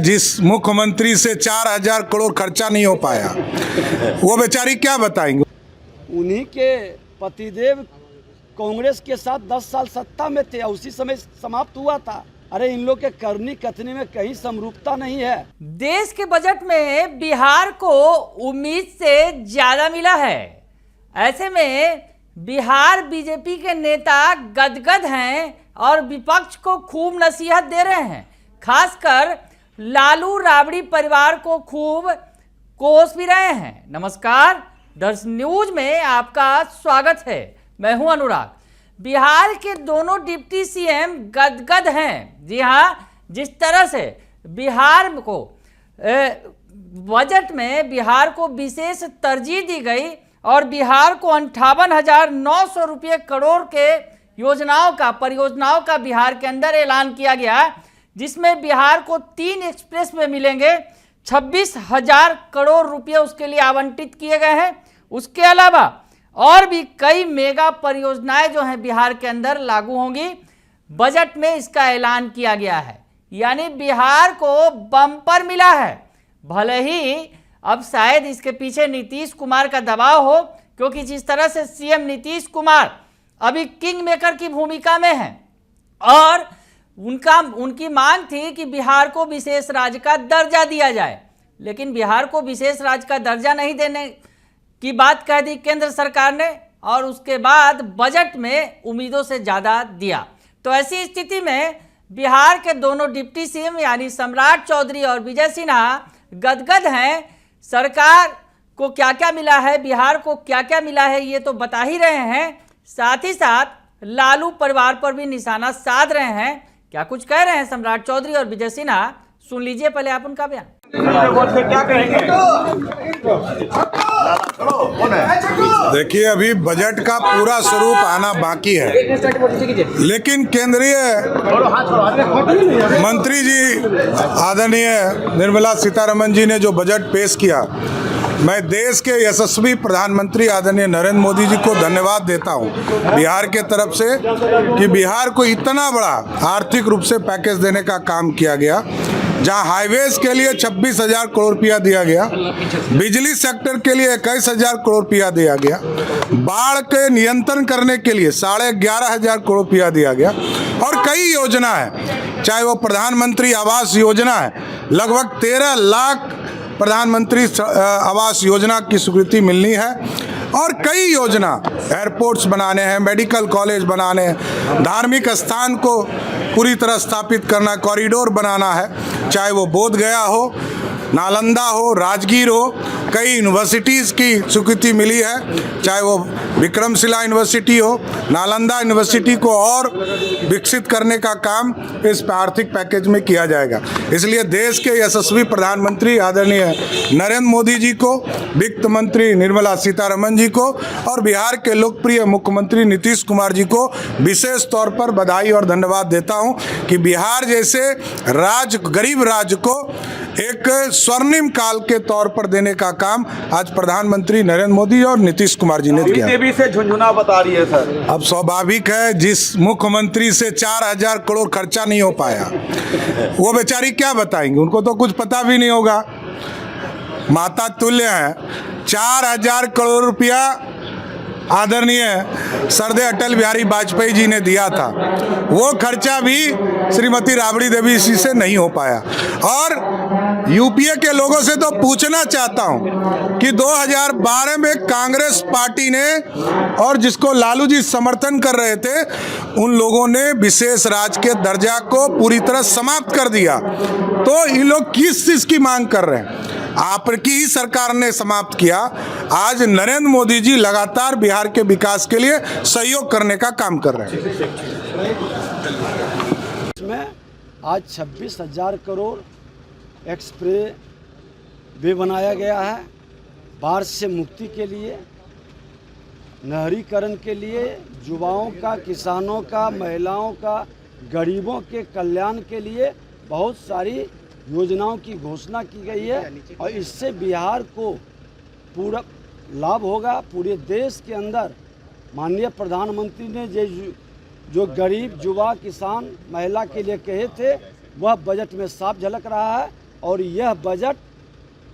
जिस मुख्यमंत्री से 4,000 करोड़ खर्चा नहीं हो पाया, वो बेचारी क्या बताएंगे। उन्हीं के पतिदेव कांग्रेस के साथ 10 साल सत्ता में थे, उसी समय समाप्त हुआ था। अरे इन लोग के करनी कथनी में कहीं समरूपता नहीं है। देश के बजट में बिहार को उम्मीद से ज्यादा मिला है। ऐसे में बिहार बीजेपी के नेता गदगद हैं और विपक्ष को खूब नसीहत दे रहे हैं। खासकर लालू राबड़ी परिवार को खूब कोस भी रहे हैं। नमस्कार, दर्शन न्यूज में आपका स्वागत है। मैं हूं अनुराग। बिहार के दोनों डिप्टी सीएम गदगद हैं। जी हाँ, जिस तरह से बिहार को बजट में बिहार को विशेष तरजीह दी गई और बिहार को 58,900 रुपये करोड़ के परियोजनाओं का बिहार के अंदर ऐलान किया गया, जिसमें बिहार को 3 एक्सप्रेस वे मिलेंगे। 26,000 करोड़ रुपये उसके लिए आवंटित किए गए हैं। उसके अलावा और भी कई मेगा परियोजनाएं जो हैं बिहार के अंदर लागू होंगी। बजट में इसका ऐलान किया गया है, यानी बिहार को बम्पर मिला है। भले ही अब शायद इसके पीछे नीतीश कुमार का दबाव हो, क्योंकि जिस तरह से सीएम नीतीश कुमार अभी किंग मेकर की भूमिका में हैं और उनकी मांग थी कि बिहार को विशेष राज्य का दर्जा दिया जाए, लेकिन बिहार को विशेष राज्य का दर्जा नहीं देने की बात कह दी केंद्र सरकार ने, और उसके बाद बजट में उम्मीदों से ज़्यादा दिया। तो ऐसी स्थिति में बिहार के दोनों डिप्टी सीएम यानी सम्राट चौधरी और विजय सिन्हा गदगद हैं। सरकार को क्या क्या मिला है, बिहार को क्या क्या मिला है, ये तो बता ही रहे हैं। साथ ही साथ लालू परिवार पर भी निशाना साध रहे हैं। क्या कुछ कह रहे हैं सम्राट चौधरी और विजय सिन्हा, सुन लीजिए पहले आप उनका बयान। क्या कहेंगे? देखिए, अभी बजट का पूरा स्वरूप आना बाकी है, लेकिन केंद्रीय मंत्री जी आदरणीय निर्मला सीतारमण जी ने जो बजट पेश किया, मैं देश के यशस्वी प्रधानमंत्री आदरणीय नरेंद्र मोदी जी को धन्यवाद देता हूं बिहार के तरफ से कि बिहार को इतना बड़ा आर्थिक रूप से पैकेज देने का काम किया गया, जहां हाईवेज के लिए 26,000 करोड़ रुपया दिया गया, बिजली सेक्टर के लिए 21,000 करोड़ रुपया दिया गया, बाढ़ के नियंत्रण करने के लिए 11,500 करोड़ रुपया दिया गया, और कई योजना है, चाहे वो प्रधानमंत्री आवास योजना है, लगभग 13 लाख प्रधानमंत्री आवास योजना की स्वीकृति मिलनी है, और कई योजना, एयरपोर्ट्स बनाने हैं, मेडिकल कॉलेज बनाने हैं, धार्मिक स्थान को पूरी तरह स्थापित करना, कॉरिडोर बनाना है, चाहे वो बोध गया हो, नालंदा हो, राजगीर हो, कई यूनिवर्सिटीज़ की स्वीकृति मिली है, चाहे वो विक्रमशिला यूनिवर्सिटी हो, नालंदा यूनिवर्सिटी को और विकसित करने का काम इस आर्थिक पैकेज में किया जाएगा। इसलिए देश के यशस्वी प्रधानमंत्री आदरणीय नरेंद्र मोदी जी को, वित्त मंत्री निर्मला सीतारमण जी को और बिहार के लोकप्रिय मुख्यमंत्री नीतीश कुमार जी को विशेष तौर पर बधाई और धन्यवाद देता हूं कि बिहार जैसे गरीब राज्य को एक स्वर्णिम काल के तौर पर देने का काम आज प्रधानमंत्री नरेंद्र मोदी और नीतीश कुमार जी ने किया। बीजेपी से झुंझुना बता रही है सर। अब स्वाभाविक है, जिस मुख्यमंत्री से 4,000 करोड़ खर्चा नहीं हो पाया, वो बेचारी क्या बताएंगे, उनको तो कुछ पता भी नहीं होगा। माता तुल्य है। 4,000 करोड़ रुपया आदरणीय सरदे अटल बिहारी वाजपेयी जी ने दिया था, वो खर्चा भी श्रीमती राबड़ी देवी जी से नहीं हो पाया। और यूपीए के लोगों से तो पूछना चाहता हूं कि 2012 में कांग्रेस पार्टी ने, और जिसको लालू जी समर्थन कर रहे थे, उन लोगों ने विशेष राज्य के दर्जा को पूरी तरह समाप्त कर दिया। तो इन लोग किस चीज की मांग कर रहे हैं? आपकी ही सरकार ने समाप्त किया। आज नरेंद्र मोदी जी लगातार बिहार के विकास के लिए सहयोग करने का काम कर रहे हैं। इसमें आज 26,000 करोड़ एक्सप्रेस वे बनाया गया है, बाढ़ से मुक्ति के लिए, नहरीकरण के लिए, युवाओं का, किसानों का, महिलाओं का, गरीबों के कल्याण के लिए बहुत सारी योजनाओं की घोषणा की गई है, और इससे बिहार को पूरा लाभ होगा। पूरे देश के अंदर माननीय प्रधानमंत्री ने जो गरीब, युवा, किसान, महिला के लिए कहे थे, वह बजट में साफ झलक रहा है। और यह बजट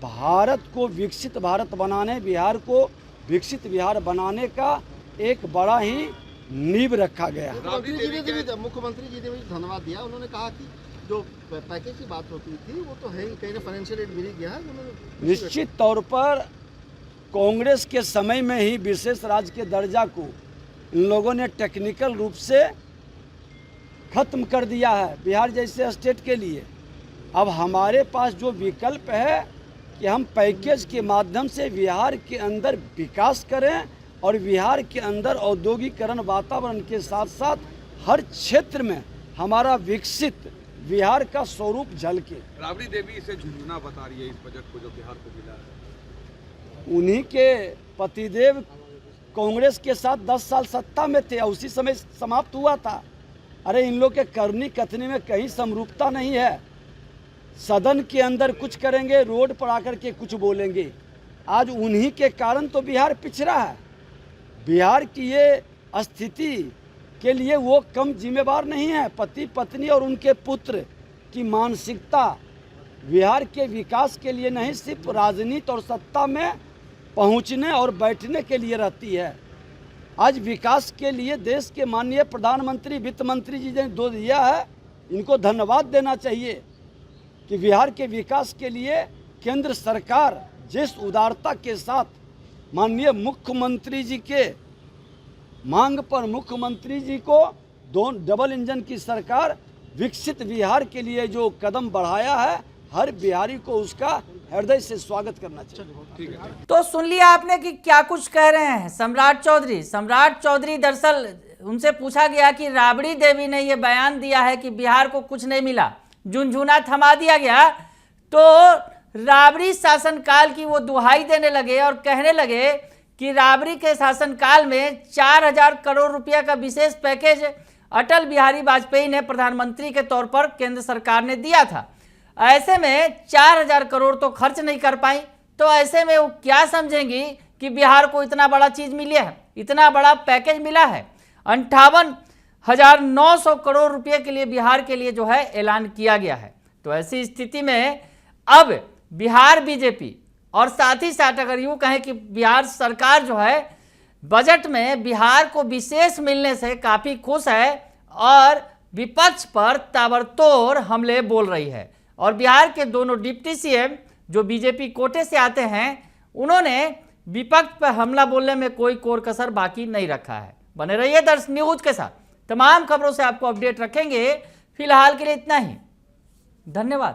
भारत को विकसित भारत बनाने, बिहार को विकसित बिहार बनाने का एक बड़ा ही नींव रखा गया। मुख्यमंत्री जी ने भी धन्यवाद दिया। उन्होंने कहा कि जो पैकेज की बात होती थी वो तो है ही, कहीं ना फाइनेंशियल एड मिल गया है। निश्चित तौर पर कांग्रेस के समय में ही विशेष राज्य के दर्जा को इन लोगों ने टेक्निकल रूप से खत्म कर दिया है बिहार जैसे स्टेट के लिए। अब हमारे पास जो विकल्प है कि हम पैकेज के माध्यम से बिहार के अंदर विकास करें और बिहार के अंदर औद्योगिकरण वातावरण के साथ साथ हर क्षेत्र में हमारा विकसित बिहार का स्वरूप झलके। राबड़ी देवी इसे झुंझुना बता रही है इस बजट को जो बिहार को मिला है। उन्हीं के पतिदेव कांग्रेस के साथ 10 साल सत्ता में थे, उसी समय समाप्त हुआ था। अरे इन लोग के करनी कथनी में कहीं समरूपता नहीं है। सदन के अंदर कुछ करेंगे, रोड पर आकर के कुछ बोलेंगे। आज उन्हीं के कारण तो बिहार पिछड़ा है। बिहार की ये स्थिति के लिए वो कम जिम्मेवार नहीं है। पति पत्नी और उनके पुत्र की मानसिकता बिहार के विकास के लिए नहीं, सिर्फ राजनीति और सत्ता में पहुंचने और बैठने के लिए रहती है। आज विकास के लिए देश के माननीय प्रधानमंत्री, वित्त मंत्री जी ने जो दिया है, इनको धन्यवाद देना चाहिए कि बिहार के विकास के लिए केंद्र सरकार जिस उदारता के साथ माननीय मुख्यमंत्री जी के मांग पर मुख्यमंत्री जी को डबल इंजन की सरकार विकसित बिहार के लिए जो कदम बढ़ाया है, हर बिहारी को उसका हृदय से स्वागत करना चाहिए। तो सुन लिया आपने कि क्या कुछ कह रहे हैं सम्राट चौधरी। सम्राट चौधरी दरअसल उनसे पूछा गया कि राबड़ी देवी ने यह बयान दिया है कि बिहार को कुछ नहीं मिला, झुनझुना थमा दिया गया, तो राबड़ी शासनकाल की वो दुहाई देने लगे और कहने लगे कि राबड़ी के शासनकाल में 4000 करोड़ रुपया का विशेष पैकेज अटल बिहारी वाजपेयी ने प्रधानमंत्री के तौर पर केंद्र सरकार ने दिया था। ऐसे में 4000 करोड़ तो खर्च नहीं कर पाई, तो ऐसे में वो क्या समझेंगी कि बिहार को इतना बड़ा चीज मिली है, इतना बड़ा पैकेज मिला है। 58,900 करोड़ रुपए के लिए बिहार के लिए जो है ऐलान किया गया है। तो ऐसी स्थिति में अब बिहार बीजेपी और साथ ही साथ अगर यूँ कहें कि बिहार सरकार जो है बजट में बिहार को विशेष मिलने से काफ़ी खुश है और विपक्ष पर ताबड़तोड़ हमले बोल रही है। और बिहार के दोनों डिप्टी सीएम जो बीजेपी कोटे से आते हैं, उन्होंने विपक्ष पर हमला बोलने में कोई कोर कसर बाकी नहीं रखा है। बने रहिए दर्श न्यूज के साथ, तमाम खबरों से आपको अपडेट रखेंगे। फिलहाल के लिए इतना ही, धन्यवाद।